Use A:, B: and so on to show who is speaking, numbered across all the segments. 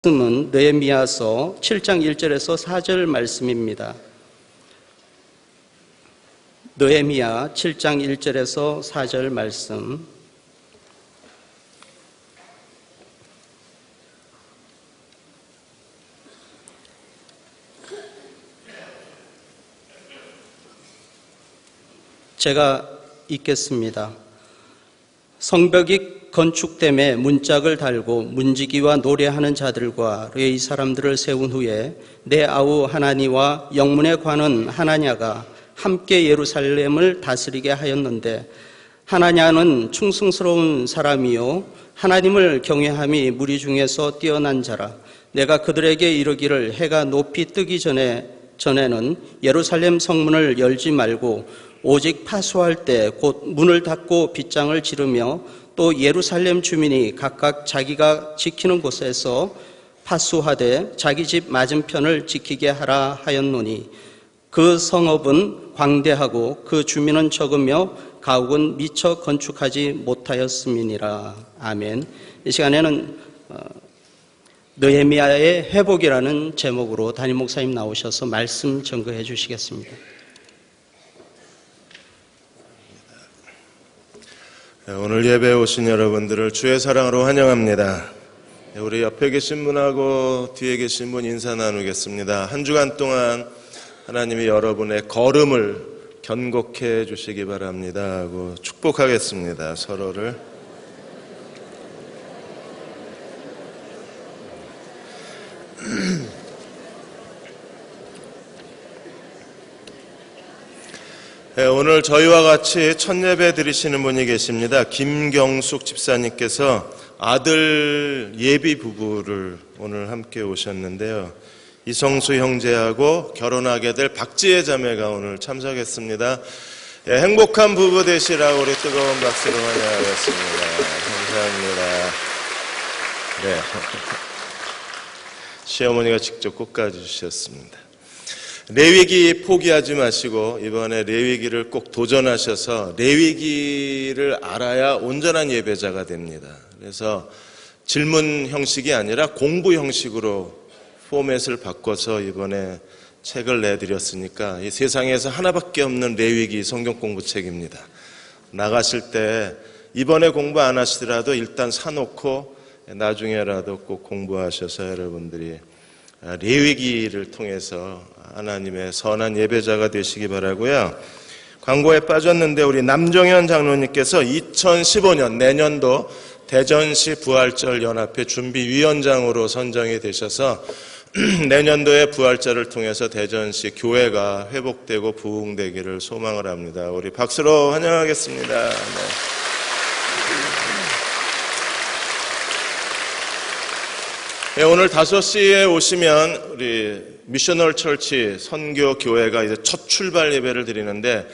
A: 말씀은 느헤미야서 7장 1절에서 4절 말씀입니다. 느헤미야 7장 1절에서 4절 말씀. 제가 읽겠습니다. 성벽이 건축됨에 문짝을 달고 문지기와 노래하는 자들과 르이 사람들을 세운 후에 내 아우 하나니와 영문의 관은 하나냐가 함께 예루살렘을 다스리게 하였는데, 하나냐는 충성스러운 사람이요 하나님을 경외함이 무리 중에서 뛰어난 자라. 내가 그들에게 이르기를 해가 높이 뜨기 전에는 예루살렘 성문을 열지 말고 오직 파수할 때 곧 문을 닫고 빗장을 지르며 또 예루살렘 주민이 각각 자기가 지키는 곳에서 파수하되 자기 집 맞은편을 지키게 하라 하였노니, 그 성읍은 광대하고 그 주민은 적으며 가옥은 미처 건축하지 못하였음이니라. 아멘. 이 시간에는 느헤미야의 회복이라는 제목으로 담임 목사님 나오셔서 말씀 전거해 주시겠습니다.
B: 오늘 예배에 오신 여러분들을 주의 사랑으로 환영합니다. 우리 옆에 계신 분하고 뒤에 계신 분 인사 나누겠습니다. 한 주간 동안 하나님이 여러분의 걸음을 견고케 해주시기 바랍니다 하고 축복하겠습니다. 서로를. 오늘 저희와 같이 첫 예배 드리시는 분이 계십니다. 김경숙 집사님께서 아들 예비 부부를 오늘 함께 오셨는데요. 이성수 형제하고 결혼하게 될 박지혜 자매가 오늘 참석했습니다. 행복한 부부 되시라고 우리 뜨거운 박수로 환영하겠습니다. 감사합니다. 네. 시어머니가 직접 꽃까지 주셨습니다. 레위기 포기하지 마시고 이번에 레위기를 꼭 도전하셔서 레위기를 알아야 온전한 예배자가 됩니다. 그래서 질문 형식이 아니라 공부 형식으로 포맷을 바꿔서 이번에 책을 내드렸으니까 이 세상에서 하나밖에 없는 레위기 성경 공부책입니다. 나가실 때 이번에 공부 안 하시더라도 일단 사놓고 나중에라도 꼭 공부하셔서 여러분들이 레위기를 통해서 하나님의 선한 예배자가 되시기 바라고요. 광고에 빠졌는데 우리 남정현 장로님께서 2015년 내년도 대전시 부활절 연합회 준비위원장으로 선정이 되셔서 내년도에 부활절을 통해서 대전시 교회가 회복되고 부흥되기를 소망을 합니다. 우리 박수로 환영하겠습니다. 네. 네, 오늘 5시에 오시면 우리 미셔널 철치 선교교회가 이제 첫 출발 예배를 드리는데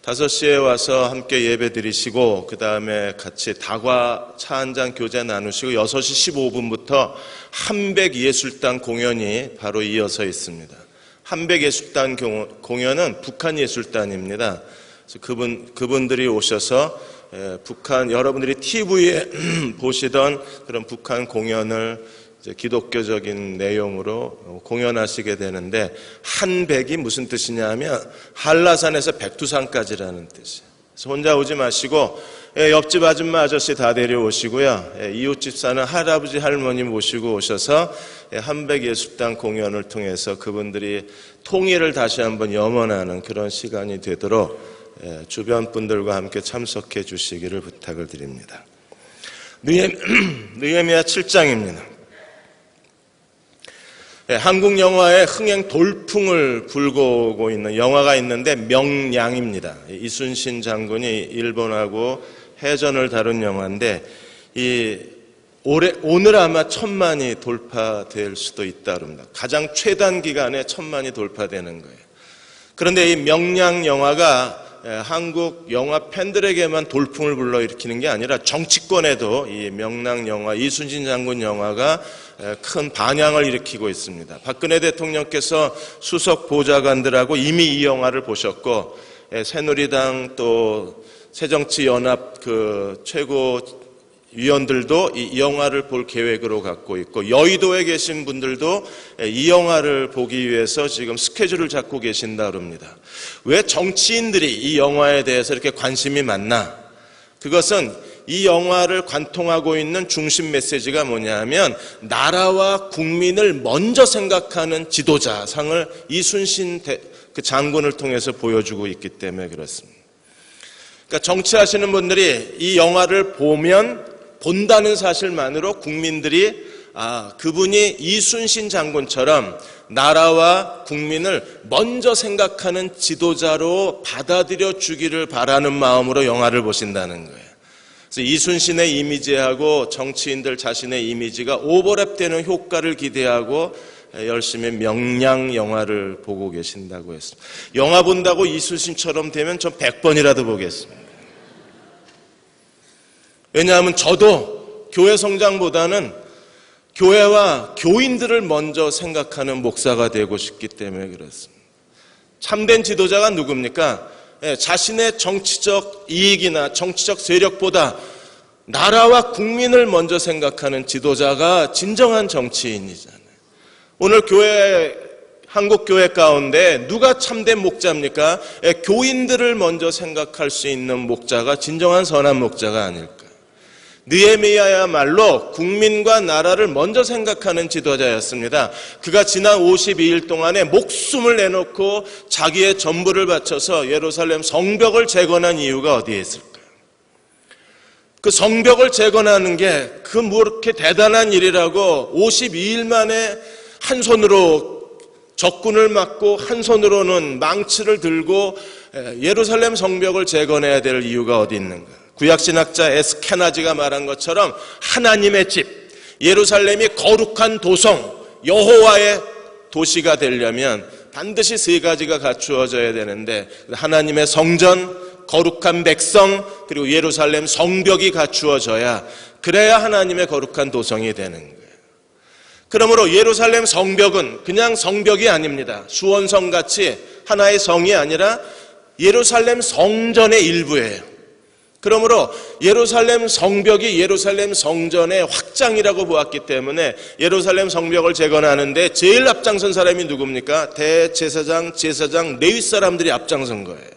B: 5시에 와서 함께 예배 드리시고 그 다음에 같이 다과 차 한잔 교제 나누시고 6시 15분부터 한백예술단 공연이 바로 이어서 있습니다. 한백예술단 공연은 북한 예술단입니다. 그래서 그분들이 오셔서 북한 여러분들이 TV에 보시던 그런 북한 공연을 이제 기독교적인 내용으로 공연하시게 되는데, 한백이 무슨 뜻이냐 하면 한라산에서 백두산까지라는 뜻이에요. 그래서 혼자 오지 마시고 옆집 아줌마 아저씨 다 데려오시고요. 이웃집 사는 할아버지 할머니 모시고 오셔서 한백예술단 공연을 통해서 그분들이 통일을 다시 한번 염원하는 그런 시간이 되도록 주변 분들과 함께 참석해 주시기를 부탁을 드립니다. 느헤미야 7장입니다. 한국 영화의 흥행 돌풍을 불고 오고 있는 영화가 있는데 명량입니다. 이순신 장군이 일본하고 해전을 다룬 영화인데 오늘 아마 1000만이 돌파될 수도 있다 그럽니다. 가장 최단 기간에 1000만이 돌파되는 거예요. 그런데 이 명량 영화가 한국 영화 팬들에게만 돌풍을 불러일으키는 게 아니라 정치권에도 이 명량 영화, 이순신 장군 영화가 큰 반향을 일으키고 있습니다. 박근혜 대통령께서 수석 보좌관들하고 이미 이 영화를 보셨고, 새누리당 또 새정치연합 그 최고 위원들도 이 영화를 볼 계획으로 갖고 있고, 여의도에 계신 분들도 이 영화를 보기 위해서 지금 스케줄을 잡고 계신다 그럽니다. 왜 정치인들이 이 영화에 대해서 이렇게 관심이 많나? 그것은 이 영화를 관통하고 있는 중심 메시지가 뭐냐면, 나라와 국민을 먼저 생각하는 지도자상을 이순신 그 장군을 통해서 보여주고 있기 때문에 그렇습니다. 그러니까 정치하시는 분들이 이 영화를 본다는 사실만으로 국민들이 그분이 이순신 장군처럼 나라와 국민을 먼저 생각하는 지도자로 받아들여 주기를 바라는 마음으로 영화를 보신다는 거예요. 그래서 이순신의 이미지하고 정치인들 자신의 이미지가 오버랩되는 효과를 기대하고 열심히 명량 영화를 보고 계신다고 했습니다. 영화 본다고 이순신처럼 되면 전 100번이라도 보겠습니다. 왜냐하면 저도 교회 성장보다는 교회와 교인들을 먼저 생각하는 목사가 되고 싶기 때문에 그렇습니다. 참된 지도자가 누굽니까? 자신의 정치적 이익이나 정치적 세력보다 나라와 국민을 먼저 생각하는 지도자가 진정한 정치인이잖아요. 오늘 한국 교회 가운데 누가 참된 목자입니까? 교인들을 먼저 생각할 수 있는 목자가 진정한 선한 목자가 아닐까. 느헤미야야말로 국민과 나라를 먼저 생각하는 지도자였습니다. 그가 지난 52일 동안에 목숨을 내놓고 자기의 전부를 바쳐서 예루살렘 성벽을 재건한 이유가 어디에 있을까요? 그 성벽을 재건하는 게 그렇게 대단한 일이라고 52일 만에 한 손으로 적군을 막고 한 손으로는 망치를 들고 예루살렘 성벽을 재건해야 될 이유가 어디 있는가? 구약신학자 에스케나지가 말한 것처럼 하나님의 집, 예루살렘이 거룩한 도성, 여호와의 도시가 되려면 반드시 세 가지가 갖추어져야 되는데, 하나님의 성전, 거룩한 백성, 그리고 예루살렘 성벽이 갖추어져야, 그래야 하나님의 거룩한 도성이 되는 거예요. 그러므로 예루살렘 성벽은 그냥 성벽이 아닙니다. 수원성같이 하나의 성이 아니라 예루살렘 성전의 일부예요. 그러므로 예루살렘 성벽이 예루살렘 성전의 확장이라고 보았기 때문에 예루살렘 성벽을 재건하는데 제일 앞장선 사람이 누굽니까? 대제사장, 제사장, 레위 사람들이 앞장선 거예요.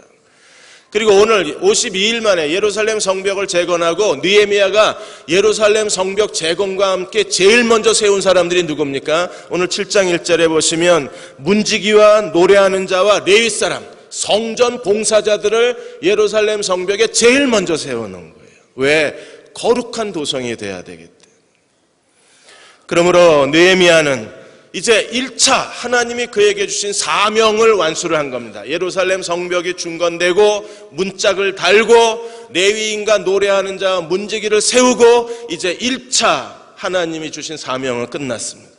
B: 그리고 오늘 52일 만에 예루살렘 성벽을 재건하고 느헤미야가 예루살렘 성벽 재건과 함께 제일 먼저 세운 사람들이 누굽니까? 오늘 7장 1절에 보시면 문지기와 노래하는 자와 레위 사람, 성전 봉사자들을 예루살렘 성벽에 제일 먼저 세워놓은 거예요. 왜? 거룩한 도성이 돼야 되기 때문에. 그러므로 느헤미야는 이제 1차 하나님이 그에게 주신 사명을 완수를 한 겁니다. 예루살렘 성벽이 중건되고 문짝을 달고 레위인과 노래하는 자와 문지기를 세우고 이제 1차 하나님이 주신 사명은 끝났습니다.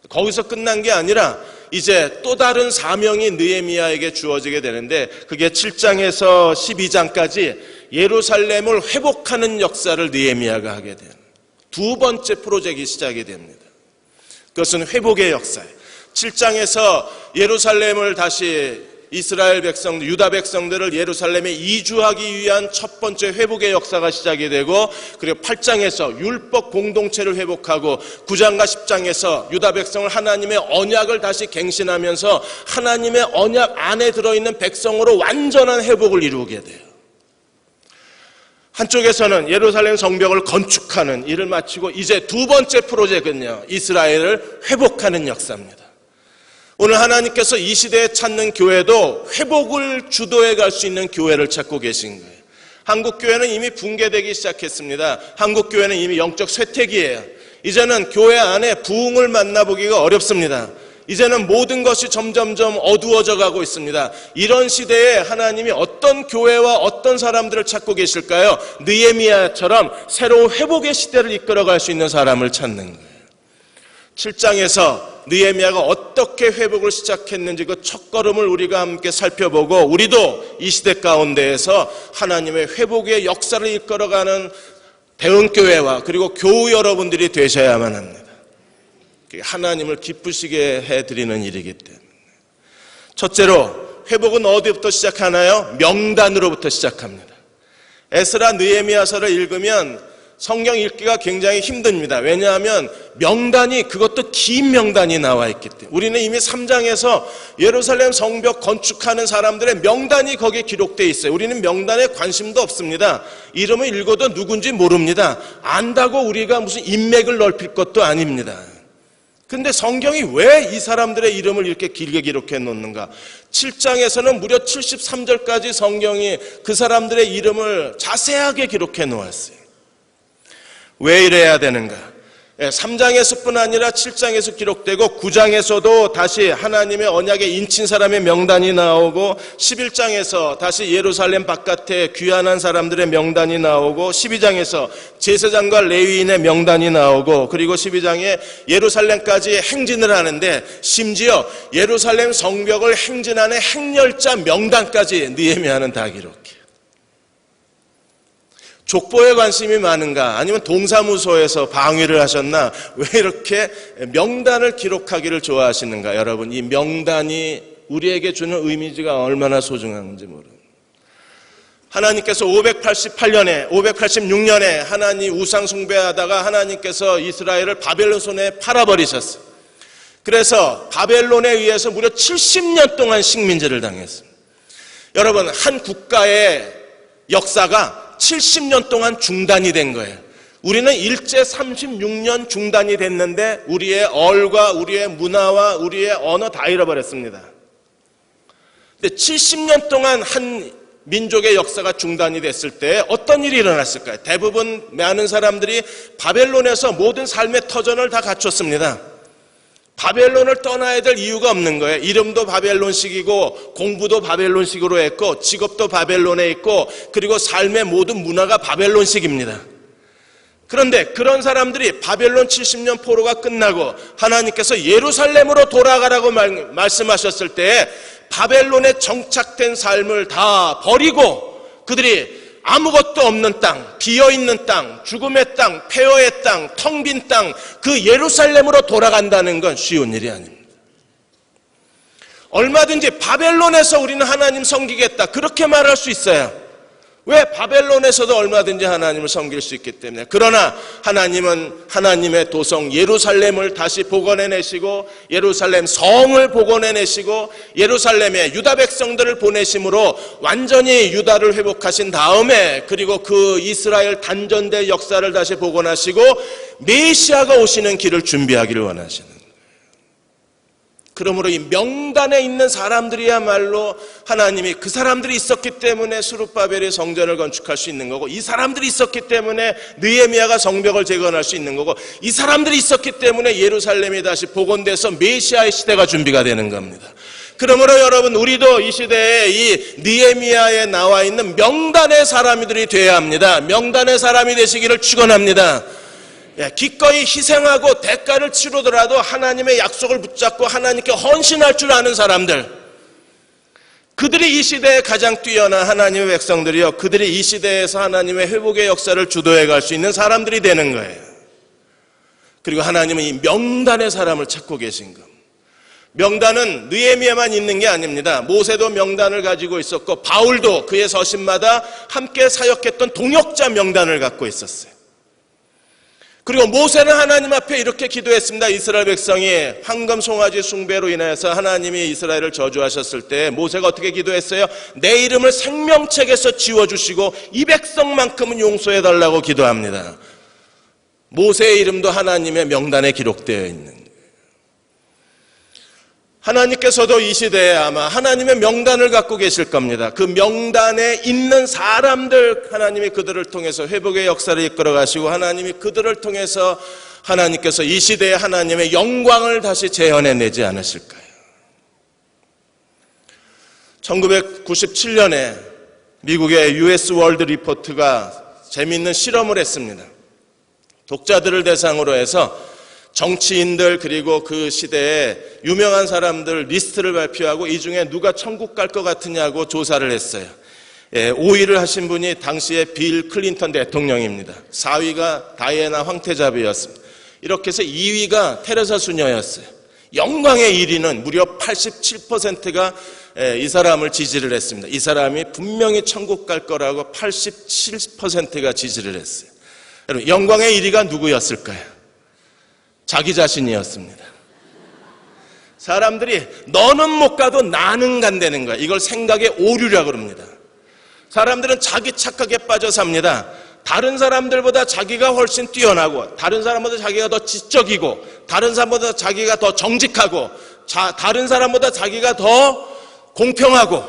B: 거기서 끝난 게 아니라 이제 또 다른 사명이 느헤미야에게 주어지게 되는데, 그게 7장에서 12장까지 예루살렘을 회복하는 역사를 느헤미야가 하게 되는 두 번째 프로젝트가 시작이 됩니다. 그것은 회복의 역사예요. 7장에서 예루살렘을 다시 이스라엘 백성들, 유다 백성들을 예루살렘에 이주하기 위한 첫 번째 회복의 역사가 시작이 되고, 그리고 8장에서 율법 공동체를 회복하고 9장과 10장에서 유다 백성을 하나님의 언약을 다시 갱신하면서 하나님의 언약 안에 들어있는 백성으로 완전한 회복을 이루게 돼요. 한쪽에서는 예루살렘 성벽을 건축하는 일을 마치고 이제 두 번째 프로젝트는요, 이스라엘을 회복하는 역사입니다. 오늘 하나님께서 이 시대에 찾는 교회도 회복을 주도해 갈 수 있는 교회를 찾고 계신 거예요. 한국교회는 이미 붕괴되기 시작했습니다. 한국교회는 이미 영적 쇠퇴기예요. 이제는 교회 안에 부흥을 만나보기가 어렵습니다. 이제는 모든 것이 점점점 어두워져 가고 있습니다. 이런 시대에 하나님이 어떤 교회와 어떤 사람들을 찾고 계실까요? 느헤미야처럼 새로운 회복의 시대를 이끌어갈 수 있는 사람을 찾는 거예요. 7장에서 느헤미야가 어떻게 회복을 시작했는지 그 첫걸음을 우리가 함께 살펴보고, 우리도 이 시대 가운데에서 하나님의 회복의 역사를 이끌어가는 대응교회와 그리고 교우 여러분들이 되셔야만 합니다. 하나님을 기쁘시게 해드리는 일이기 때문에. 첫째로, 회복은 어디부터 시작하나요? 명단으로부터 시작합니다. 에스라 느헤미야서를 읽으면 성경 읽기가 굉장히 힘듭니다. 왜냐하면 명단이, 그것도 긴 명단이 나와 있기 때문에. 우리는 이미 3장에서 예루살렘 성벽 건축하는 사람들의 명단이 거기에 기록되어 있어요. 우리는 명단에 관심도 없습니다. 이름을 읽어도 누군지 모릅니다. 안다고 우리가 무슨 인맥을 넓힐 것도 아닙니다. 근데 성경이 왜 이 사람들의 이름을 이렇게 길게 기록해 놓는가? 7장에서는 무려 73절까지 성경이 그 사람들의 이름을 자세하게 기록해 놓았어요. 왜 이래야 되는가? 3장에서뿐 아니라 7장에서 기록되고 9장에서도 다시 하나님의 언약에 인친 사람의 명단이 나오고 11장에서 다시 예루살렘 바깥에 귀환한 사람들의 명단이 나오고 12장에서 제사장과 레위인의 명단이 나오고 그리고 12장에 예루살렘까지 행진을 하는데 심지어 예루살렘 성벽을 행진하는 행렬자 명단까지 느헤미야는 다 기록해요. 족보에 관심이 많은가? 아니면 동사무소에서 방위를 하셨나? 왜 이렇게 명단을 기록하기를 좋아하시는가? 여러분, 이 명단이 우리에게 주는 의미가 얼마나 소중한지 모릅니다. 하나님께서 586년에 하나님 우상 숭배하다가 하나님께서 이스라엘을 바벨론 손에 팔아버리셨어요. 그래서 바벨론에 의해서 무려 70년 동안 식민지를 당했습니다. 여러분, 한 국가의 역사가 70년 동안 중단이 된 거예요. 우리는 일제 36년 중단이 됐는데 우리의 얼과 우리의 문화와 우리의 언어 다 잃어버렸습니다. 근데 70년 동안 한 민족의 역사가 중단이 됐을 때 어떤 일이 일어났을까요? 대부분 많은 사람들이 바벨론에서 모든 삶의 터전을 다 갖췄습니다. 바벨론을 떠나야 될 이유가 없는 거예요. 이름도 바벨론식이고 공부도 바벨론식으로 했고 직업도 바벨론에 있고 그리고 삶의 모든 문화가 바벨론식입니다. 그런데 그런 사람들이 바벨론 70년 포로가 끝나고 하나님께서 예루살렘으로 돌아가라고 말씀하셨을 때 바벨론에 정착된 삶을 다 버리고 그들이 아무것도 없는 땅, 비어있는 땅, 죽음의 땅, 폐허의 땅, 텅 빈 땅, 그 예루살렘으로 돌아간다는 건 쉬운 일이 아닙니다. 얼마든지 바벨론에서 우리는 하나님 섬기겠다 그렇게 말할 수 있어요. 왜? 바벨론에서도 얼마든지 하나님을 섬길 수 있기 때문에. 그러나 하나님은 하나님의 도성 예루살렘을 다시 복원해내시고 예루살렘 성을 복원해내시고 예루살렘에 유다 백성들을 보내심으로 완전히 유다를 회복하신 다음에 그리고 그 이스라엘 단전대 역사를 다시 복원하시고 메시아가 오시는 길을 준비하기를 원하시는 거예요. 그러므로 이 명단에 있는 사람들이야말로 하나님이 그 사람들이 있었기 때문에 스룹바벨이 성전을 건축할 수 있는 거고 이 사람들이 있었기 때문에 느헤미야가 성벽을 재건할 수 있는 거고 이 사람들이 있었기 때문에 예루살렘이 다시 복원돼서 메시아의 시대가 준비가 되는 겁니다. 그러므로 여러분 우리도 이 시대에 이 느헤미야에 나와 있는 명단의 사람들이 되어야 합니다. 명단의 사람이 되시기를 축원합니다. 기꺼이 희생하고 대가를 치르더라도 하나님의 약속을 붙잡고 하나님께 헌신할 줄 아는 사람들, 그들이 이 시대에 가장 뛰어난 하나님의 백성들이요, 그들이 이 시대에서 하나님의 회복의 역사를 주도해 갈 수 있는 사람들이 되는 거예요. 그리고 하나님은 이 명단의 사람을 찾고 계신 겁니다. 명단은 느헤미야만 있는 게 아닙니다. 모세도 명단을 가지고 있었고 바울도 그의 서신마다 함께 사역했던 동역자 명단을 갖고 있었어요. 그리고 모세는 하나님 앞에 이렇게 기도했습니다. 이스라엘 백성이 황금 송아지 숭배로 인해서 하나님이 이스라엘을 저주하셨을 때 모세가 어떻게 기도했어요? 내 이름을 생명책에서 지워주시고 이 백성만큼은 용서해달라고 기도합니다. 모세의 이름도 하나님의 명단에 기록되어 있는, 하나님께서도 이 시대에 아마 하나님의 명단을 갖고 계실 겁니다. 그 명단에 있는 사람들, 하나님이 그들을 통해서 회복의 역사를 이끌어 가시고 하나님이 그들을 통해서 하나님께서 이 시대에 하나님의 영광을 다시 재현해내지 않으실까요? 1997년에 미국의 US 월드 리포트가 재미있는 실험을 했습니다. 독자들을 대상으로 해서 정치인들 그리고 그 시대에 유명한 사람들 리스트를 발표하고 이 중에 누가 천국 갈 것 같으냐고 조사를 했어요. 5위를 하신 분이 당시에 빌 클린턴 대통령입니다. 4위가 다이애나 황태자비였습니다. 이렇게 해서 2위가 테레사 수녀였어요. 영광의 1위는 무려 87%가 이 사람을 지지를 했습니다. 이 사람이 분명히 천국 갈 거라고 87%가 지지를 했어요. 여러분, 영광의 1위가 누구였을까요? 자기 자신이었습니다. 사람들이 너는 못 가도 나는 간다는 거야. 이걸 생각의 오류라고 그럽니다. 사람들은 자기 착각에 빠져 삽니다. 다른 사람들보다 자기가 훨씬 뛰어나고, 다른 사람보다 자기가 더 지적이고, 다른 사람보다 자기가 더 정직하고, 다른 사람보다 자기가 더 공평하고,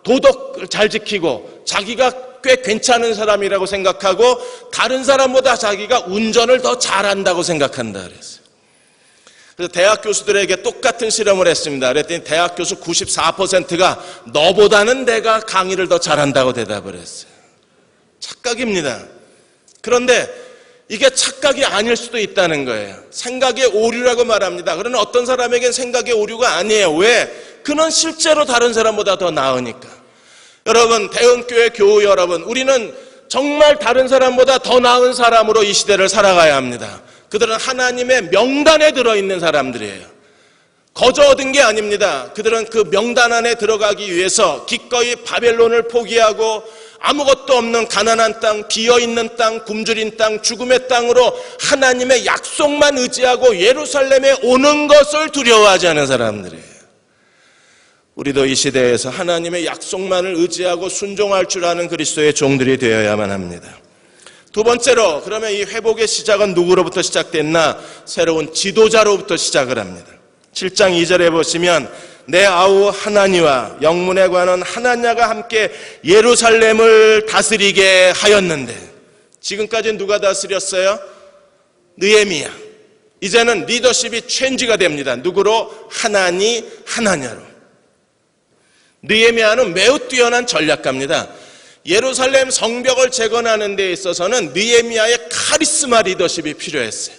B: 도덕을 잘 지키고, 자기가 꽤 괜찮은 사람이라고 생각하고, 다른 사람보다 자기가 운전을 더 잘한다고 생각한다 그랬어요. 그래서 대학 교수들에게 똑같은 실험을 했습니다. 그랬더니 대학 교수 94%가 너보다는 내가 강의를 더 잘한다고 대답을 했어요. 착각입니다. 그런데 이게 착각이 아닐 수도 있다는 거예요. 생각의 오류라고 말합니다. 그러나 어떤 사람에겐 생각의 오류가 아니에요. 왜? 그는 실제로 다른 사람보다 더 나으니까. 여러분, 대흥교회 교우 여러분, 우리는 정말 다른 사람보다 더 나은 사람으로 이 시대를 살아가야 합니다. 그들은 하나님의 명단에 들어있는 사람들이에요. 거저 얻은 게 아닙니다. 그들은 그 명단 안에 들어가기 위해서 기꺼이 바벨론을 포기하고 아무것도 없는 가난한 땅, 비어있는 땅, 굶주린 땅, 죽음의 땅으로 하나님의 약속만 의지하고 예루살렘에 오는 것을 두려워하지 않은 사람들이에요. 우리도 이 시대에서 하나님의 약속만을 의지하고 순종할 줄 아는 그리스도의 종들이 되어야만 합니다. 두 번째로, 그러면 이 회복의 시작은 누구로부터 시작됐나? 새로운 지도자로부터 시작을 합니다. 7장 2절에 보시면 내 아우 하나니와 영문에 관한 하나냐가 함께 예루살렘을 다스리게 하였는데, 지금까지는 누가 다스렸어요? 느헤미야. 이제는 리더십이 체인지가 됩니다. 누구로? 하나냐로. 느헤미야는 매우 뛰어난 전략가입니다. 예루살렘 성벽을 재건하는 데 있어서는 느헤미야의 카리스마 리더십이 필요했어요.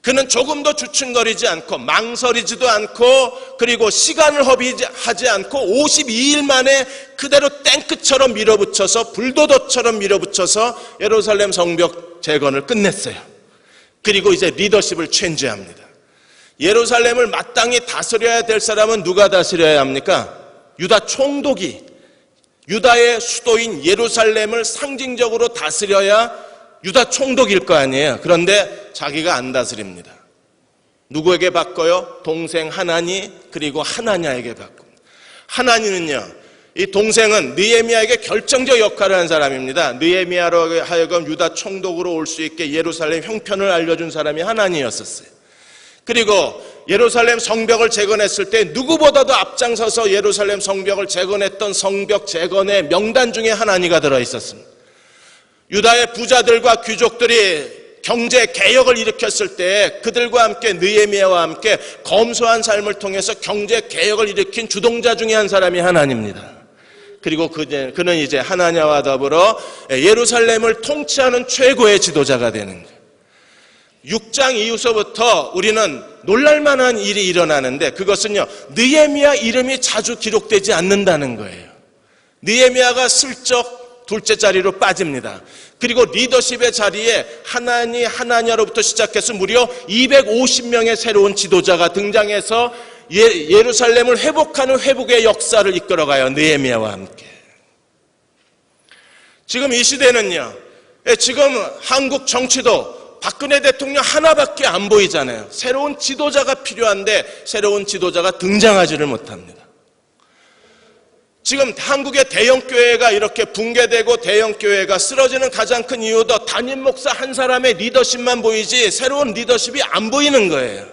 B: 그는 조금도 주춤거리지 않고 망설이지도 않고, 그리고 시간을 허비하지 않고 52일 만에 그대로 탱크처럼 밀어붙여서, 불도더처럼 밀어붙여서 예루살렘 성벽 재건을 끝냈어요. 그리고 이제 리더십을 체인지합니다. 예루살렘을 마땅히 다스려야 될 사람은 누가 다스려야 합니까? 유다 총독이 유다의 수도인 예루살렘을 상징적으로 다스려야 유다 총독일 거 아니에요. 그런데 자기가 안 다스립니다. 누구에게 바꿔요? 동생 하나니, 그리고 하나냐에게 바꿉니다. 하나니는요, 이 동생은 느헤미야에게 결정적 역할을 한 사람입니다. 느헤미야로 하여금 유다 총독으로 올 수 있게 예루살렘 형편을 알려준 사람이 하나니였었어요. 그리고 예루살렘 성벽을 재건했을 때 누구보다도 앞장서서 예루살렘 성벽을 재건했던 성벽 재건의 명단 중에 하나니가 들어있었습니다. 유다의 부자들과 귀족들이 경제 개혁을 일으켰을 때 그들과 함께 느헤미야와 함께 검소한 삶을 통해서 경제 개혁을 일으킨 주동자 중에 한 사람이 하나니입니다. 그리고 그는 이제 하나냐와 더불어 예루살렘을 통치하는 최고의 지도자가 되는 거예요. 6장 이후서부터 우리는 놀랄만한 일이 일어나는데, 그것은요, 느헤미야 이름이 자주 기록되지 않는다는 거예요. 느헤미야가 슬쩍 둘째 자리로 빠집니다. 그리고 리더십의 자리에 하나냐로부터 시작해서 무려 250명의 새로운 지도자가 등장해서 예루살렘을 회복하는 회복의 역사를 이끌어가요. 느헤미야와 함께. 지금 이 시대는요, 지금 한국 정치도 박근혜 대통령 하나밖에 안 보이잖아요. 새로운 지도자가 필요한데 새로운 지도자가 등장하지를 못합니다. 지금 한국의 대형교회가 이렇게 붕괴되고 대형교회가 쓰러지는 가장 큰 이유도 담임 목사 한 사람의 리더십만 보이지 새로운 리더십이 안 보이는 거예요.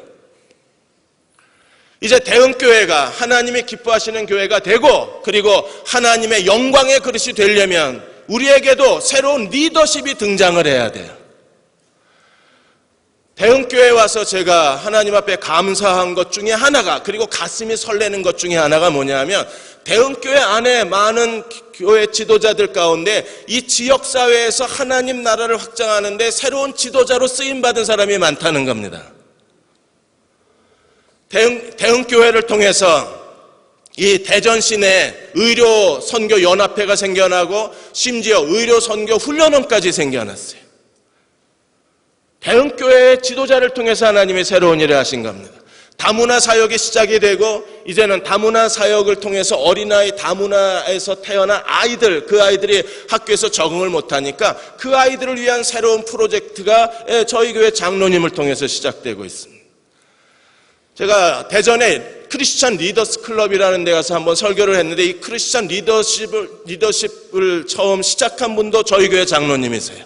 B: 이제 대형교회가 하나님이 기뻐하시는 교회가 되고, 그리고 하나님의 영광의 그릇이 되려면 우리에게도 새로운 리더십이 등장을 해야 돼요. 대형교회에 와서 제가 하나님 앞에 감사한 것 중에 하나가, 그리고 가슴이 설레는 것 중에 하나가 뭐냐면, 대형교회 안에 많은 교회 지도자들 가운데 이 지역사회에서 하나님 나라를 확장하는데 새로운 지도자로 쓰임받은 사람이 많다는 겁니다. 대형교회를 통해서 이 대전 시내에 의료 선교 연합회가 생겨나고 심지어 의료 선교 훈련원까지 생겨났어요. 대형교회의 지도자를 통해서 하나님이 새로운 일을 하신 겁니다. 다문화 사역이 시작이 되고 이제는 다문화 사역을 통해서 어린아이 다문화에서 태어난 아이들, 그 아이들이 학교에서 적응을 못하니까 그 아이들을 위한 새로운 프로젝트가 저희 교회 장로님을 통해서 시작되고 있습니다. 제가 대전에 크리스찬 리더스 클럽이라는 데 가서 한번 설교를 했는데, 이 크리스찬 리더십을 처음 시작한 분도 저희 교회 장로님이세요.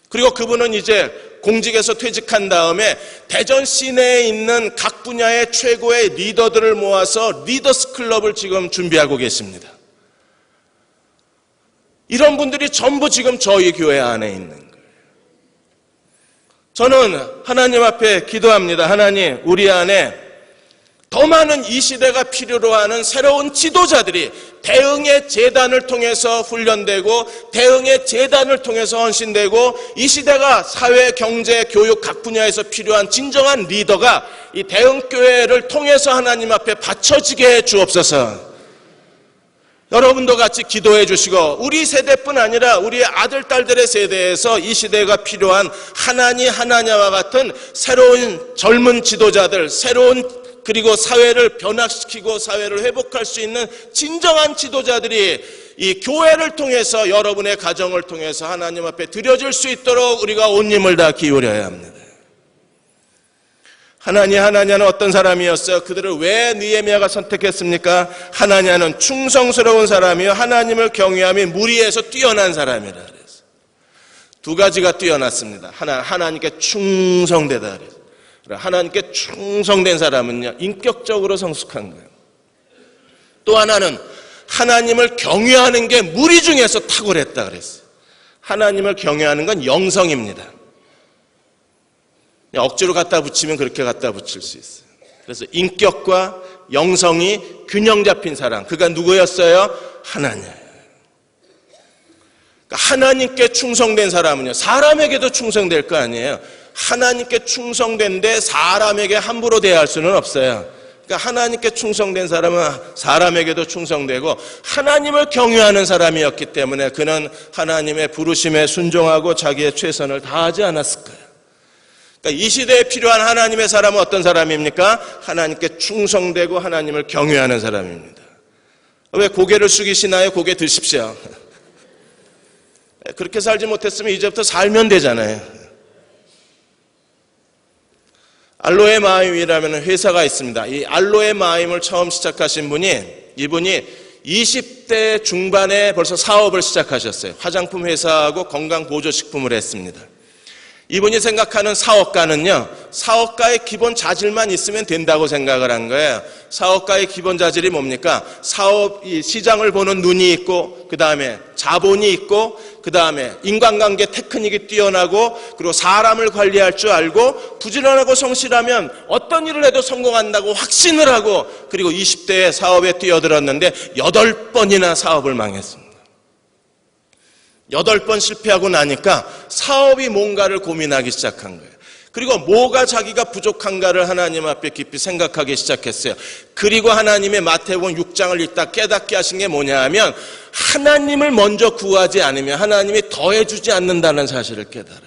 B: 그리고 그분은 이제 공직에서 퇴직한 다음에 대전 시내에 있는 각 분야의 최고의 리더들을 모아서 리더스 클럽을 지금 준비하고 계십니다. 이런 분들이 전부 지금 저희 교회 안에 있는 거예요. 저는 하나님 앞에 기도합니다. 하나님, 우리 안에 더 많은 이 시대가 필요로 하는 새로운 지도자들이 대응의 재단을 통해서 훈련되고 대응의 재단을 통해서 헌신되고, 이 시대가 사회, 경제, 교육 각 분야에서 필요한 진정한 리더가 이 대응교회를 통해서 하나님 앞에 바쳐지게 해 주옵소서. 여러분도 같이 기도해 주시고, 우리 세대뿐 아니라 우리의 아들, 딸들의 세대에서 이 시대가 필요한 하나냐와 같은 새로운 젊은 지도자들, 새로운 그리고 사회를 변화시키고 사회를 회복할 수 있는 진정한 지도자들이 이 교회를 통해서, 여러분의 가정을 통해서 하나님 앞에 드려질 수 있도록 우리가 온 힘을 다 기울여야 합니다. 하나냐는 어떤 사람이었어요? 그들을 왜 느헤미야가 선택했습니까? 하나냐는 충성스러운 사람이요, 하나님을 경외함이 무리에서 뛰어난 사람이라 그랬어요. 두 가지가 뛰어났습니다. 하나님께 충성되다 그랬어요. 하나님께 충성된 사람은요, 인격적으로 성숙한 거예요. 또 하나는 하나님을 경외하는 게 무리 중에서 탁월했다 그랬어요. 하나님을 경외하는 건 영성입니다. 억지로 갖다 붙이면 그렇게 갖다 붙일 수 있어요. 그래서 인격과 영성이 균형 잡힌 사람, 그가 누구였어요? 하나님. 하나님께 충성된 사람은요, 사람에게도 충성될 거 아니에요. 하나님께 충성된데 사람에게 함부로 대할 수는 없어요. 그러니까 하나님께 충성된 사람은 사람에게도 충성되고 하나님을 경외하는 사람이었기 때문에 그는 하나님의 부르심에 순종하고 자기의 최선을 다하지 않았을 거예요. 그러니까 이 시대에 필요한 하나님의 사람은 어떤 사람입니까? 하나님께 충성되고 하나님을 경외하는 사람입니다. 왜 고개를 숙이시나요? 고개 드십시오. 그렇게 살지 못했으면 이제부터 살면 되잖아요. 알로에 마임이라는 회사가 있습니다. 이 알로에 마임을 처음 시작하신 분이, 이분이 20대 중반에 벌써 사업을 시작하셨어요. 화장품 회사하고 건강보조식품을 했습니다. 이분이 생각하는 사업가는요, 사업가의 기본 자질만 있으면 된다고 생각을 한 거예요. 사업가의 기본 자질이 뭡니까? 이 시장을 보는 눈이 있고, 그 다음에 자본이 있고, 그 다음에 인간관계 테크닉이 뛰어나고, 그리고 사람을 관리할 줄 알고, 부지런하고 성실하면 어떤 일을 해도 성공한다고 확신을 하고, 그리고 20대에 사업에 뛰어들었는데 8번이나 사업을 망했습니다. 8번 실패하고 나니까 사업이 뭔가를 고민하기 시작한 거예요. 그리고 뭐가 자기가 부족한가를 하나님 앞에 깊이 생각하기 시작했어요. 그리고 하나님의 마태복음 6장을 읽다 깨닫게 하신 게 뭐냐 하면, 하나님을 먼저 구하지 않으면 하나님이 더해주지 않는다는 사실을 깨달아요.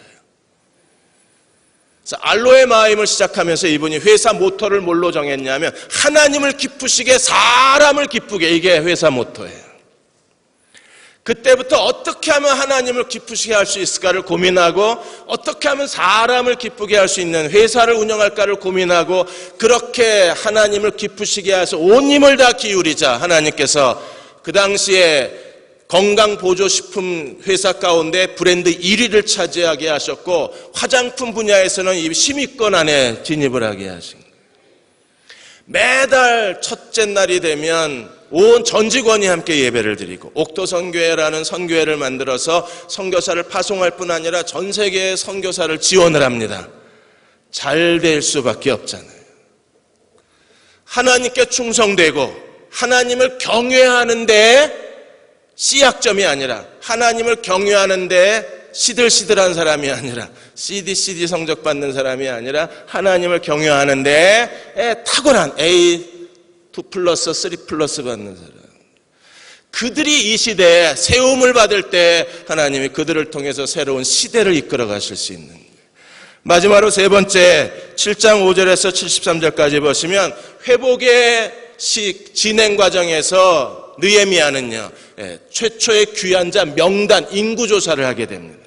B: 그래서 알로에 마임을 시작하면서 이분이 회사 모토를 뭘로 정했냐면, 하나님을 기쁘시게 사람을 기쁘게, 이게 회사 모토예요. 그때부터 어떻게 하면 하나님을 기쁘시게 할 수 있을까를 고민하고, 어떻게 하면 사람을 기쁘게 할 수 있는 회사를 운영할까를 고민하고, 그렇게 하나님을 기쁘시게 해서 온 힘을 다 기울이자 하나님께서 그 당시에 건강보조식품 회사 가운데 브랜드 1위를 차지하게 하셨고, 화장품 분야에서는 이 10위권 안에 진입을 하게 하신 거예요. 매달 첫째 날이 되면 온 전 직원이 함께 예배를 드리고, 옥토선교회라는 선교회를 만들어서 선교사를 파송할 뿐 아니라 전 세계의 선교사를 지원을 합니다. 잘 될 수밖에 없잖아요. 하나님께 충성되고 하나님을 경외하는데 C약점이 아니라, 하나님을 경외하는데 시들시들한 사람이 아니라, CD 성적 받는 사람이 아니라, 하나님을 경외하는데 탁월한 A 2+, 3+ 받는 사람. 그들이 이 시대에 세움을 받을 때 하나님이 그들을 통해서 새로운 시대를 이끌어 가실 수 있는 거예요. 마지막으로 세 번째, 7장 5절에서 73절까지 보시면 회복의 진행 과정에서 느헤미야는요, 최초의 귀한 자 명단 인구조사를 하게 됩니다.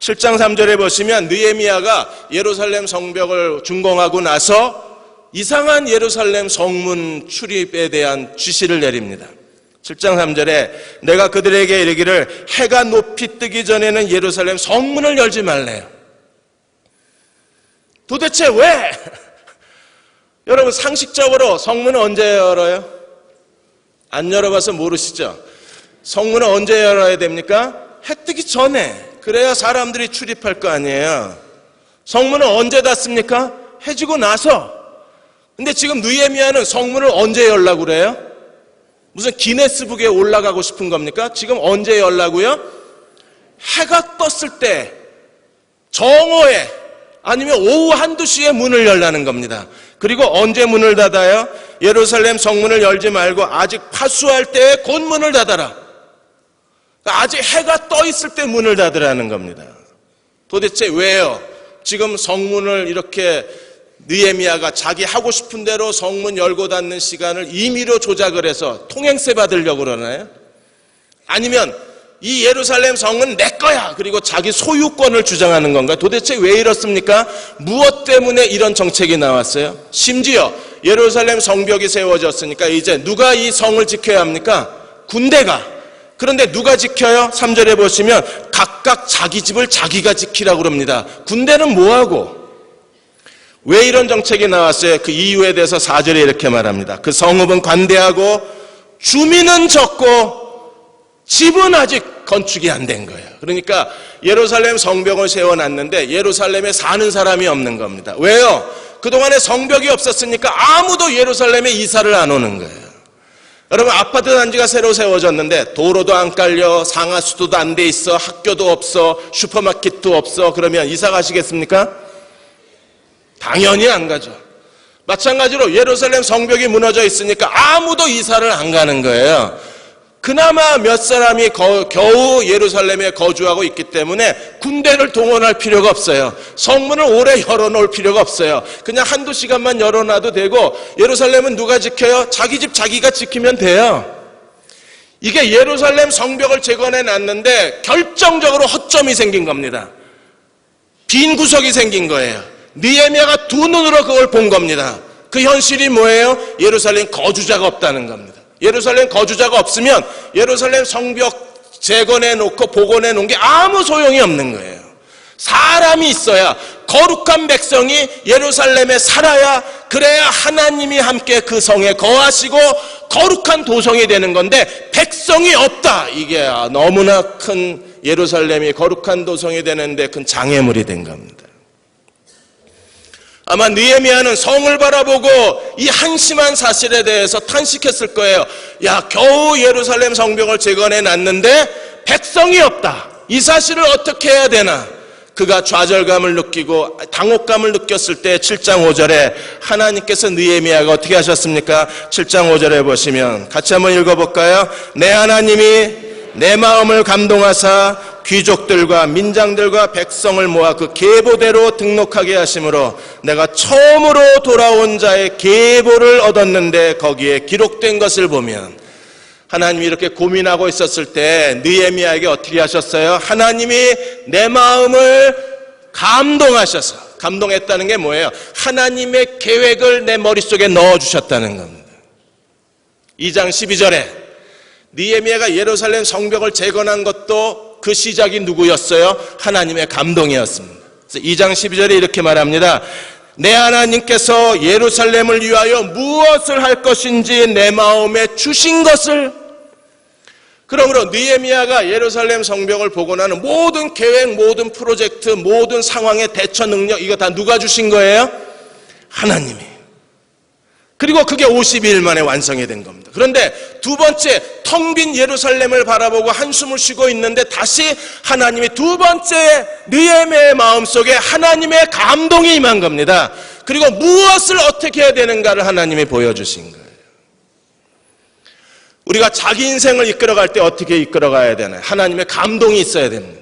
B: 7장 3절에 보시면 느헤미야가 예루살렘 성벽을 준공하고 나서 이상한 예루살렘 성문 출입에 대한 지시를 내립니다. 7장 3절에 내가 그들에게 이르기를 해가 높이 뜨기 전에는 예루살렘 성문을 열지 말래요. 도대체 왜? 여러분 상식적으로 성문은 언제 열어요? 안 열어봐서 모르시죠? 성문은 언제 열어야 됩니까? 해 뜨기 전에. 그래야 사람들이 출입할 거 아니에요. 성문은 언제 닫습니까? 해 지고 나서. 근데 지금 느헤미야는 성문을 언제 열라고 그래요? 무슨 기네스북에 올라가고 싶은 겁니까? 지금 언제 열라고요? 해가 떴을 때, 정오에, 아니면 오후 1~2시에 문을 열라는 겁니다. 그리고 언제 문을 닫아요? 예루살렘 성문을 열지 말고 아직 파수할 때에 곧 문을 닫아라. 아직 해가 떠 있을 때 문을 닫으라는 겁니다. 도대체 왜요? 지금 성문을 이렇게 느헤미야가 자기 하고 싶은 대로 성문 열고 닫는 시간을 임의로 조작을 해서 통행세 받으려고 그러나요? 아니면 이 예루살렘 성은 내 거야. 그리고 자기 소유권을 주장하는 건가? 도대체 왜 이렇습니까? 무엇 때문에 이런 정책이 나왔어요? 심지어 예루살렘 성벽이 세워졌으니까 이제 누가 이 성을 지켜야 합니까? 군대가. 그런데 누가 지켜요? 3절에 보시면 각각 자기 집을 자기가 지키라고 그럽니다. 군대는 뭐하고? 왜 이런 정책이 나왔어요? 그 이유에 대해서 4절에 이렇게 말합니다. 그 성읍은 관대하고 주민은 적고 집은 아직 건축이 안 된 거예요. 그러니까 예루살렘 성벽을 세워놨는데 예루살렘에 사는 사람이 없는 겁니다. 왜요? 그동안에 성벽이 없었으니까 아무도 예루살렘에 이사를 안 오는 거예요. 여러분 아파트 단지가 새로 세워졌는데 도로도 안 깔려, 상하수도도 안 돼 있어, 학교도 없어, 슈퍼마켓도 없어. 그러면 이사 가시겠습니까? 당연히 안 가죠. 마찬가지로 예루살렘 성벽이 무너져 있으니까 아무도 이사를 안 가는 거예요. 그나마 몇 사람이 겨우 예루살렘에 거주하고 있기 때문에 군대를 동원할 필요가 없어요. 성문을 오래 열어놓을 필요가 없어요. 그냥 1~2시간만 열어놔도 되고 예루살렘은 누가 지켜요? 자기 집 자기가 지키면 돼요. 이게 예루살렘 성벽을 재건해 놨는데 결정적으로 허점이 생긴 겁니다. 빈 구석이 생긴 거예요. 느헤미야가 두 눈으로 그걸 본 겁니다. 그 현실이 뭐예요? 예루살렘 거주자가 없다는 겁니다. 예루살렘 거주자가 없으면 예루살렘 성벽 재건해 놓고 복원해 놓은 게 아무 소용이 없는 거예요. 사람이 있어야, 거룩한 백성이 예루살렘에 살아야, 그래야 하나님이 함께 그 성에 거하시고 거룩한 도성이 되는 건데 백성이 없다. 이게 너무나 큰 예루살렘이 거룩한 도성이 되는데 큰 장애물이 된 겁니다. 아마 느헤미야는 성을 바라보고 이 한심한 사실에 대해서 탄식했을 거예요. 야, 겨우 예루살렘 성벽을 재건해 놨는데 백성이 없다. 이 사실을 어떻게 해야 되나? 그가 좌절감을 느끼고 당혹감을 느꼈을 때 7장 5절에 하나님께서 느헤미야가 어떻게 하셨습니까? 7장 5절에 보시면 같이 한번 읽어볼까요? 내 하나님이 내 마음을 감동하사 귀족들과 민장들과 백성을 모아 그 계보대로 등록하게 하심으로 내가 처음으로 돌아온 자의 계보를 얻었는데 거기에 기록된 것을 보면, 하나님이 이렇게 고민하고 있었을 때 느헤미야에게 어떻게 하셨어요? 하나님이 내 마음을 감동하셔서, 감동했다는 게 뭐예요? 하나님의 계획을 내 머릿속에 넣어주셨다는 겁니다. 2장 12절에 느헤미야가 예루살렘 성벽을 재건한 것도 그 시작이 누구였어요? 하나님의 감동이었습니다. 그래서 2장 12절에 이렇게 말합니다. 내 하나님께서 예루살렘을 위하여 무엇을 할 것인지 내 마음에 주신 것을. 그러므로 느헤미야가 예루살렘 성벽을 복원하는 모든 계획, 모든 프로젝트, 모든 상황의 대처 능력, 이거 다 누가 주신 거예요? 하나님이. 그리고 그게 52일 만에 완성이 된 겁니다. 그런데 두 번째, 텅 빈 예루살렘을 바라보고 한숨을 쉬고 있는데 다시 하나님이 두 번째 느헤미야의 마음속에 하나님의 감동이 임한 겁니다. 그리고 무엇을 어떻게 해야 되는가를 하나님이 보여주신 거예요. 우리가 자기 인생을 이끌어갈 때 어떻게 이끌어가야 되나요? 하나님의 감동이 있어야 됩니다.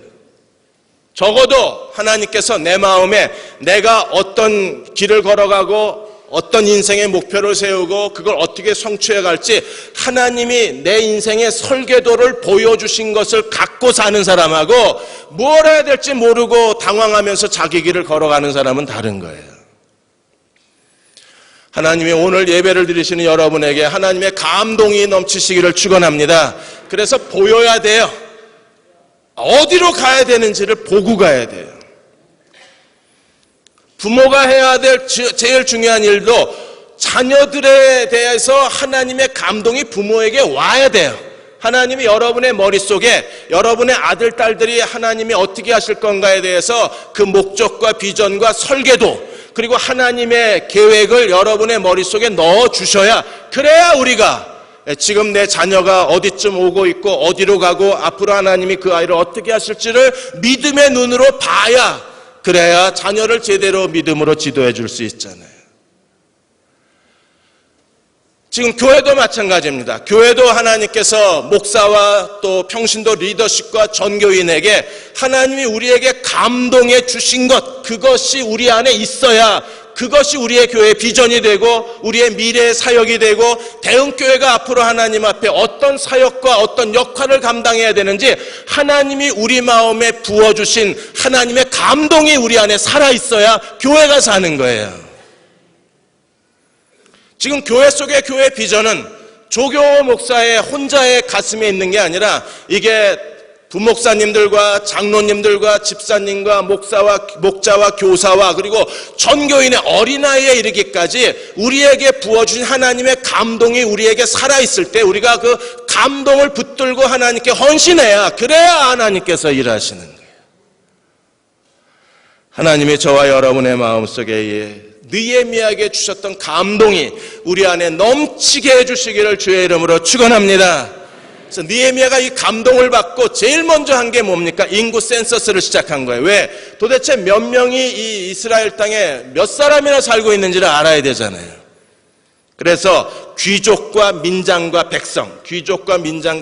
B: 적어도 하나님께서 내 마음에 내가 어떤 길을 걸어가고 어떤 인생의 목표를 세우고 그걸 어떻게 성취해 갈지 하나님이 내 인생의 설계도를 보여주신 것을 갖고 사는 사람하고 뭘 해야 될지 모르고 당황하면서 자기 길을 걸어가는 사람은 다른 거예요. 하나님이 오늘 예배를 드리시는 여러분에게 하나님의 감동이 넘치시기를 축원합니다. 그래서 보여야 돼요. 어디로 가야 되는지를 보고 가야 돼요. 부모가 해야 될 제일 중요한 일도 자녀들에 대해서 하나님의 감동이 부모에게 와야 돼요. 하나님이 여러분의 머릿속에 여러분의 아들, 딸들이 하나님이 어떻게 하실 건가에 대해서 그 목적과 비전과 설계도 그리고 하나님의 계획을 여러분의 머릿속에 넣어주셔야 그래야 우리가 지금 내 자녀가 어디쯤 오고 있고 어디로 가고 앞으로 하나님이 그 아이를 어떻게 하실지를 믿음의 눈으로 봐야 그래야 자녀를 제대로 믿음으로 지도해 줄 수 있잖아요. 지금 교회도 마찬가지입니다. 교회도 하나님께서 목사와 또 평신도 리더십과 전교인에게 하나님이 우리에게 감동해 주신 것, 그것이 우리 안에 있어야 그것이 우리의 교회의 비전이 되고 우리의 미래의 사역이 되고 대흥교회가 앞으로 하나님 앞에 어떤 사역과 어떤 역할을 감당해야 되는지 하나님이 우리 마음에 부어주신 하나님의 감동이 우리 안에 살아있어야 교회가 사는 거예요. 지금 교회 속의 교회 비전은 조교 목사의 혼자의 가슴에 있는 게 아니라 이게 부목사님들과 장로님들과 집사님과 목자와 교사와 그리고 전교인의 어린아이에 이르기까지 우리에게 부어주신 하나님의 감동이 우리에게 살아있을 때 우리가 그 감동을 붙들고 하나님께 헌신해야 그래야 하나님께서 일하시는 거예요. 하나님이 저와 여러분의 마음속에 느헤미야에게 주셨던 감동이 우리 안에 넘치게 해주시기를 주의 이름으로 축원합니다. 그래서 느헤미야가 이 감동을 받고 제일 먼저 한 게 뭡니까? 인구 센서스를 시작한 거예요. 왜? 도대체 몇 명이 이 이스라엘 땅에 몇 사람이나 살고 있는지를 알아야 되잖아요. 그래서 귀족과 민장과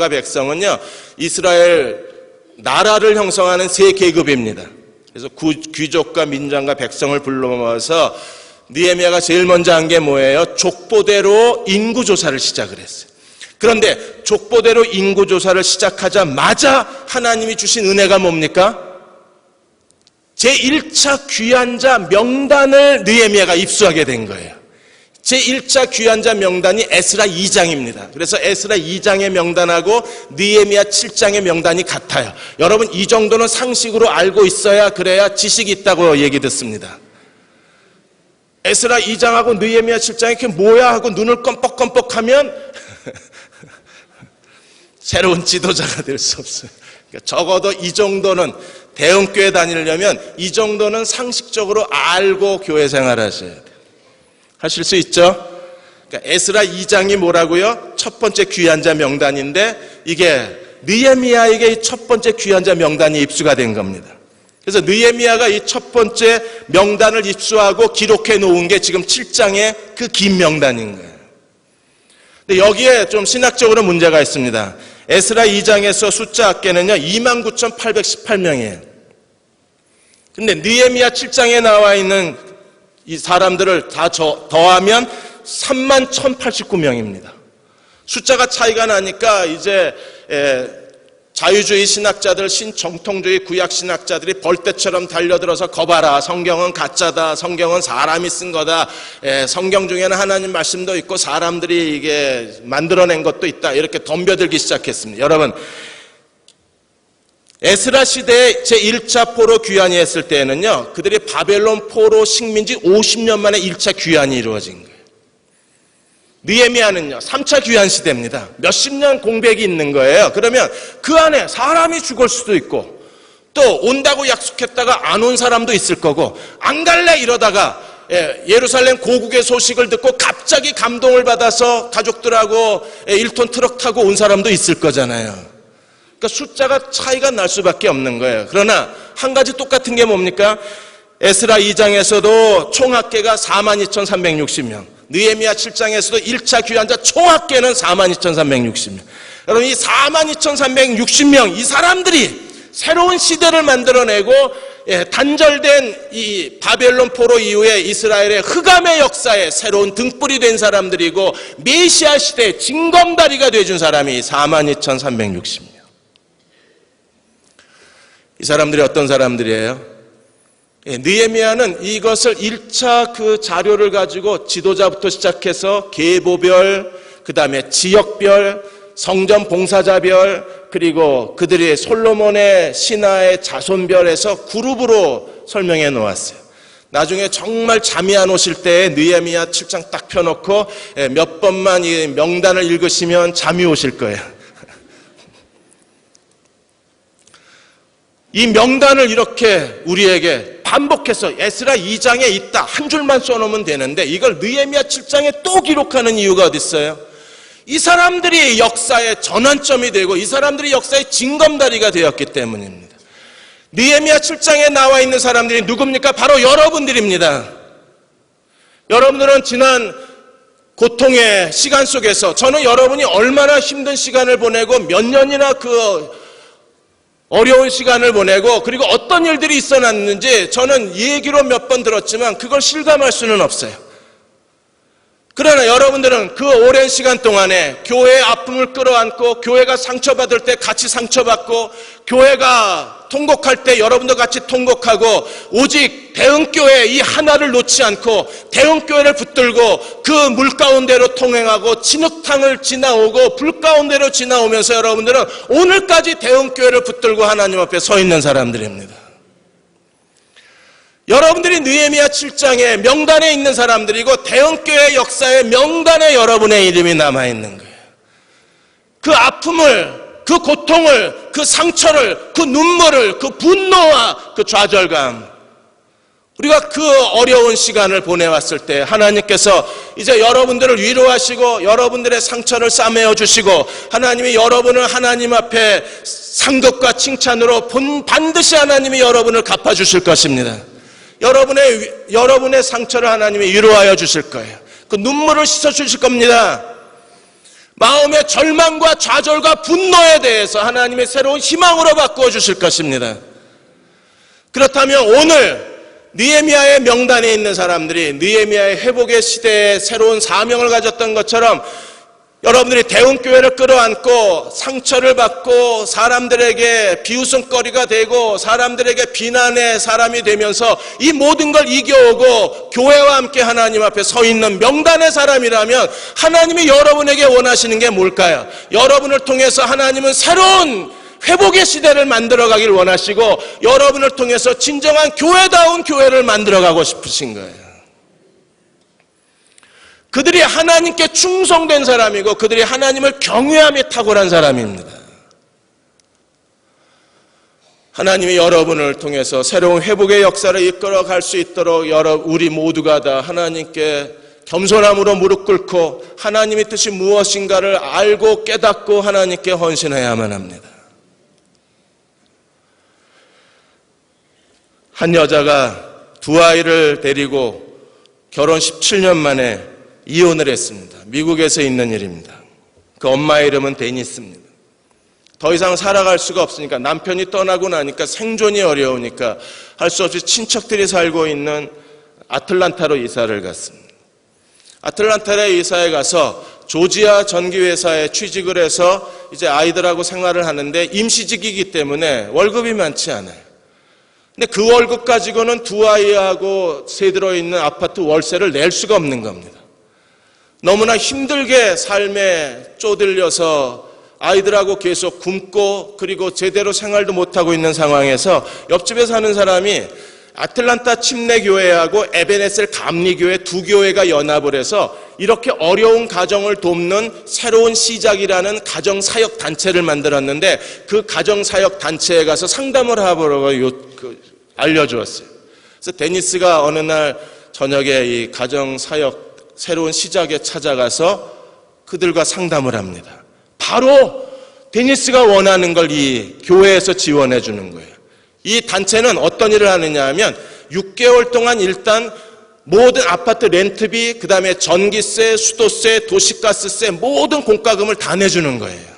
B: 백성은요 이스라엘 나라를 형성하는 세 계급입니다. 그래서 귀족과 민장과 백성을 불러 모아서 느헤미야가 제일 먼저 한 게 뭐예요? 족보대로 인구조사를 시작을 했어요. 그런데 족보대로 인구조사를 시작하자마자 하나님이 주신 은혜가 뭡니까? 제1차 귀환자 명단을 느헤미야가 입수하게 된 거예요. 제1차 귀환자 명단이 에스라 2장입니다. 그래서 에스라 2장의 명단하고 느헤미야 7장의 명단이 같아요. 여러분 이 정도는 상식으로 알고 있어야 그래야 지식이 있다고 얘기 듣습니다. 에스라 2장하고 느헤미야 7장이 그게 뭐야 하고 눈을 껌뻑껌뻑하면 새로운 지도자가 될 수 없어요. 그러니까 적어도 이 정도는 대형교회 다니려면 이 정도는 상식적으로 알고 교회 생활하셔야 돼요. 하실 수 있죠? 그러니까 에스라 2장이 뭐라고요? 첫 번째 귀환자 명단인데 이게 느헤미야에게 첫 번째 귀환자 명단이 입수가 된 겁니다. 그래서 느헤미야가 이 첫 번째 명단을 입수하고 기록해 놓은 게 지금 7장의 그 긴 명단인 거예요. 근데 여기에 좀 신학적으로 문제가 있습니다. 에스라 2장에서 숫자 합계는요 29,818명이에요. 근데 느헤미야 7장에 나와 있는 이 사람들을 다 더하면 31,089명입니다. 숫자가 차이가 나니까 이제 자유주의 신학자들, 신정통주의 구약 신학자들이 벌떼처럼 달려들어서 거봐라, 성경은 가짜다, 성경은 사람이 쓴 거다, 성경 중에는 하나님 말씀도 있고 사람들이 이게 만들어낸 것도 있다, 이렇게 덤벼들기 시작했습니다. 여러분, 에스라 시대에 제1차 포로 귀환이 했을 때에는요 그들이 바벨론 포로 식민지 50년 만에 1차 귀환이 이루어진 거예요. 느헤미야는요 3차 귀환 시대입니다. 몇십 년 공백이 있는 거예요. 그러면 그 안에 사람이 죽을 수도 있고 또 온다고 약속했다가 안 온 사람도 있을 거고 안 갈래 이러다가 예루살렘 고국의 소식을 듣고 갑자기 감동을 받아서 가족들하고 1톤 트럭 타고 온 사람도 있을 거잖아요. 그러니까 숫자가 차이가 날 수밖에 없는 거예요. 그러나 한 가지 똑같은 게 뭡니까? 에스라 2장에서도 총 합계가 42,360명, 느헤미야 7장에서도 1차 귀환자 총 합계는 42,360명. 여러분 이 42,360명 이 사람들이 새로운 시대를 만들어내고 단절된 이 바벨론 포로 이후에 이스라엘의 흑암의 역사에 새로운 등불이 된 사람들이고 메시아 시대의 징검다리가 되어준 사람이 42,360명. 이 사람들이 어떤 사람들이에요? 느헤미야는 이것을 1차 그 자료를 가지고 지도자부터 시작해서 계보별, 그 다음에 지역별, 성전 봉사자별, 그리고 그들이 솔로몬의 신하의 자손별에서 그룹으로 설명해 놓았어요. 나중에 정말 잠이 안 오실 때 느헤미야 7장 딱 펴놓고 몇 번만 이 명단을 읽으시면 잠이 오실 거예요. 이 명단을 이렇게 우리에게 반복해서 에스라 2장에 있다 한 줄만 써놓으면 되는데 이걸 느헤미야 7장에 또 기록하는 이유가 어디 있어요? 이 사람들이 역사의 전환점이 되고 이 사람들이 역사의 징검다리가 되었기 때문입니다. 느헤미야 7장에 나와 있는 사람들이 누굽니까? 바로 여러분들입니다. 여러분들은 지난 고통의 시간 속에서 저는 여러분이 얼마나 힘든 시간을 보내고 몇 년이나 그 어려운 시간을 보내고 그리고 어떤 일들이 있어놨는지 저는 얘기로 몇 번 들었지만 그걸 실감할 수는 없어요. 그러나 여러분들은 그 오랜 시간 동안에 교회의 아픔을 끌어안고 교회가 상처받을 때 같이 상처받고 교회가 통곡할 때 여러분도 같이 통곡하고 오직 대흥교회 이 하나를 놓지 않고 대흥교회를 붙들고 그 물 가운데로 통행하고 진흙탕을 지나오고 불 가운데로 지나오면서 여러분들은 오늘까지 대흥교회를 붙들고 하나님 앞에 서 있는 사람들입니다. 여러분들이 느헤미야 7장의 명단에 있는 사람들이고 대흥교회 역사의 명단에 여러분의 이름이 남아있는 거예요. 그 아픔을, 그 고통을, 그 상처를, 그 눈물을, 그 분노와 그 좌절감, 우리가 그 어려운 시간을 보내왔을 때 하나님께서 이제 여러분들을 위로하시고 여러분들의 상처를 싸매어 주시고 하나님이 여러분을 하나님 앞에 상급과 칭찬으로 반드시 하나님이 여러분을 갚아주실 것입니다. 여러분의 상처를 하나님이 위로하여 주실 거예요. 그 눈물을 씻어주실 겁니다. 마음의 절망과 좌절과 분노에 대해서 하나님의 새로운 희망으로 바꾸어 주실 것입니다. 그렇다면 오늘 느헤미야의 명단에 있는 사람들이 느헤미야의 회복의 시대에 새로운 사명을 가졌던 것처럼 여러분들이 대흥교회를 끌어안고 상처를 받고 사람들에게 비웃음거리가 되고 사람들에게 비난의 사람이 되면서 이 모든 걸 이겨오고 교회와 함께 하나님 앞에 서 있는 명단의 사람이라면 하나님이 여러분에게 원하시는 게 뭘까요? 여러분을 통해서 하나님은 새로운 회복의 시대를 만들어가길 원하시고 여러분을 통해서 진정한 교회다운 교회를 만들어가고 싶으신 거예요. 그들이 하나님께 충성된 사람이고 그들이 하나님을 경외함에 탁월한 사람입니다. 하나님이 여러분을 통해서 새로운 회복의 역사를 이끌어갈 수 있도록 우리 모두가 다 하나님께 겸손함으로 무릎 꿇고 하나님의 뜻이 무엇인가를 알고 깨닫고 하나님께 헌신해야만 합니다. 한 여자가 두 아이를 데리고 결혼 17년 만에 이혼을 했습니다. 미국에서 있는 일입니다. 그 엄마의 이름은 데니스입니다. 더 이상 살아갈 수가 없으니까 남편이 떠나고 나니까 생존이 어려우니까 할 수 없이 친척들이 살고 있는 아틀란타로 이사를 갔습니다. 아틀란타에 이사해 가서 조지아 전기회사에 취직을 해서 이제 아이들하고 생활을 하는데 임시직이기 때문에 월급이 많지 않아요. 근데 그 월급 가지고는 두 아이하고 세 들어있는 아파트 월세를 낼 수가 없는 겁니다. 너무나 힘들게 삶에 쪼들려서 아이들하고 계속 굶고 그리고 제대로 생활도 못하고 있는 상황에서 옆집에 사는 사람이 아틀란타 침례교회하고 에베네셀 감리교회 두 교회가 연합을 해서 이렇게 어려운 가정을 돕는 새로운 시작이라는 가정사역 단체를 만들었는데 그 가정사역 단체에 가서 상담을 하라고 알려주었어요. 그래서 데니스가 어느 날 저녁에 이 가정사역 새로운 시작에 찾아가서 그들과 상담을 합니다. 바로 데니스가 원하는 걸 이 교회에서 지원해 주는 거예요. 이 단체는 어떤 일을 하느냐 하면 6개월 동안 일단 모든 아파트 렌트비, 그 다음에 전기세, 수도세, 도시가스세 모든 공과금을 다 내주는 거예요.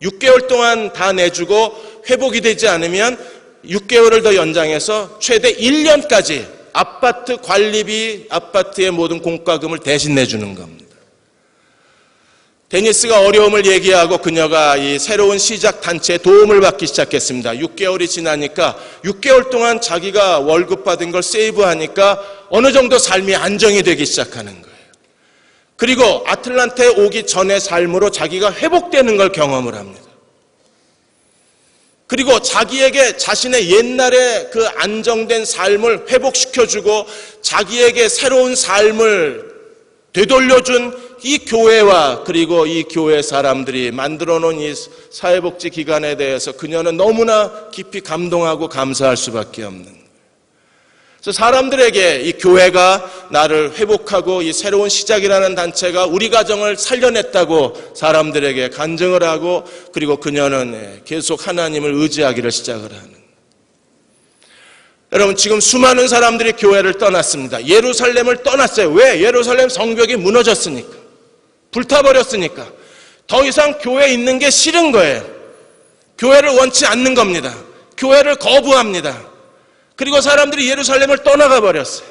B: 6개월 동안 다 내주고 회복이 되지 않으면 6개월을 더 연장해서 최대 1년까지 아파트 관리비, 아파트의 모든 공과금을 대신 내주는 겁니다. 데니스가 어려움을 얘기하고 그녀가 이 새로운 시작 단체의 도움을 받기 시작했습니다. 6개월이 지나니까 6개월 동안 자기가 월급 받은 걸 세이브하니까 어느 정도 삶이 안정이 되기 시작하는 거예요. 그리고 아틀란타에 오기 전의 삶으로 자기가 회복되는 걸 경험을 합니다. 그리고 자기에게 자신의 옛날의 그 안정된 삶을 회복시켜주고 자기에게 새로운 삶을 되돌려준 이 교회와 그리고 이 교회 사람들이 만들어 놓은 이 사회복지 기관에 대해서 그녀는 너무나 깊이 감동하고 감사할 수밖에 없는 거예요. 그래서 사람들에게 이 교회가 나를 회복하고 이 새로운 시작이라는 단체가 우리 가정을 살려냈다고 사람들에게 간증을 하고 그리고 그녀는 계속 하나님을 의지하기를 시작을 하는. 여러분 지금 수많은 사람들이 교회를 떠났습니다. 예루살렘을 떠났어요. 왜? 예루살렘 성벽이 무너졌으니까. 불타버렸으니까. 더 이상 교회에 있는 게 싫은 거예요. 교회를 원치 않는 겁니다. 교회를 거부합니다. 그리고 사람들이 예루살렘을 떠나가 버렸어요.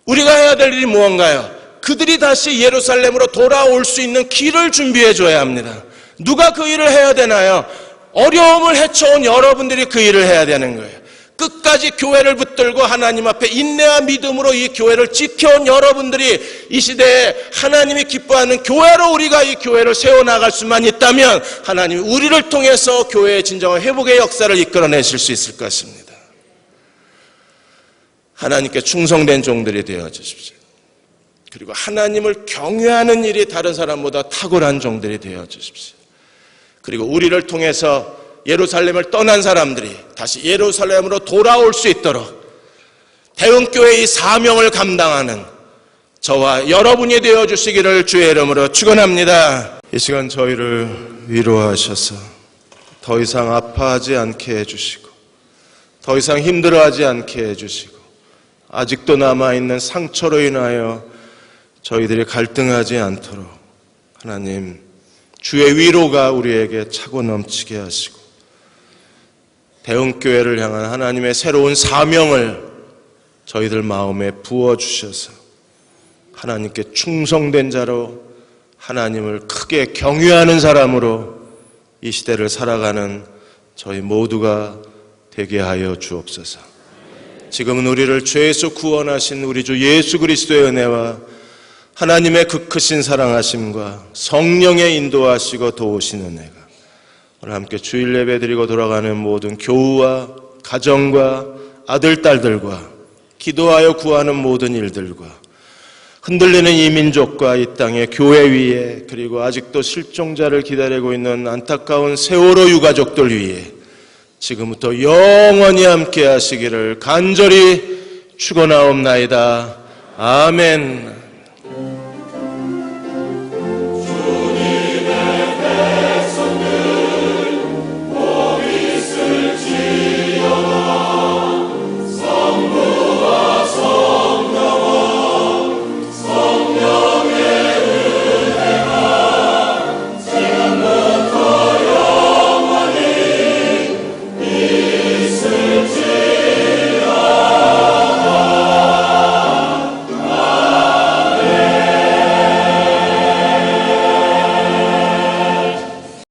B: 우리가 해야 될 일이 무언가요? 그들이 다시 예루살렘으로 돌아올 수 있는 길을 준비해 줘야 합니다. 누가 그 일을 해야 되나요? 어려움을 헤쳐온 여러분들이 그 일을 해야 되는 거예요. 끝까지 교회를 붙들고 하나님 앞에 인내와 믿음으로 이 교회를 지켜온 여러분들이 이 시대에 하나님이 기뻐하는 교회로 우리가 이 교회를 세워나갈 수만 있다면 하나님이 우리를 통해서 교회의 진정한 회복의 역사를 이끌어내실 수 있을 것입니다. 하나님께 충성된 종들이 되어 주십시오. 그리고 하나님을 경외하는 일이 다른 사람보다 탁월한 종들이 되어 주십시오. 그리고 우리를 통해서 예루살렘을 떠난 사람들이 다시 예루살렘으로 돌아올 수 있도록 대흥교회의 사명을 감당하는 저와 여러분이 되어주시기를 주의 이름으로 축원합니다. 이 시간 저희를 위로하셔서 더 이상 아파하지 않게 해주시고 더 이상 힘들어하지 않게 해주시고 아직도 남아있는 상처로 인하여 저희들이 갈등하지 않도록 하나님 주의 위로가 우리에게 차고 넘치게 하시고 대흥교회를 향한 하나님의 새로운 사명을 저희들 마음에 부어주셔서 하나님께 충성된 자로 하나님을 크게 경외하는 사람으로 이 시대를 살아가는 저희 모두가 되게 하여 주옵소서. 지금은 우리를 죄에서 구원하신 우리 주 예수 그리스도의 은혜와 하나님의 그 크신 사랑하심과 성령의 인도하시고 도우신 은혜가 오늘 함께 주일 예배 드리고 돌아가는 모든 교우와 가정과 아들, 딸들과 기도하여 구하는 모든 일들과 흔들리는 이 민족과 이 땅의 교회 위에 그리고 아직도 실종자를 기다리고 있는 안타까운 세월호 유가족들 위에 지금부터 영원히 함께 하시기를 간절히 축원하옵나이다. 아멘.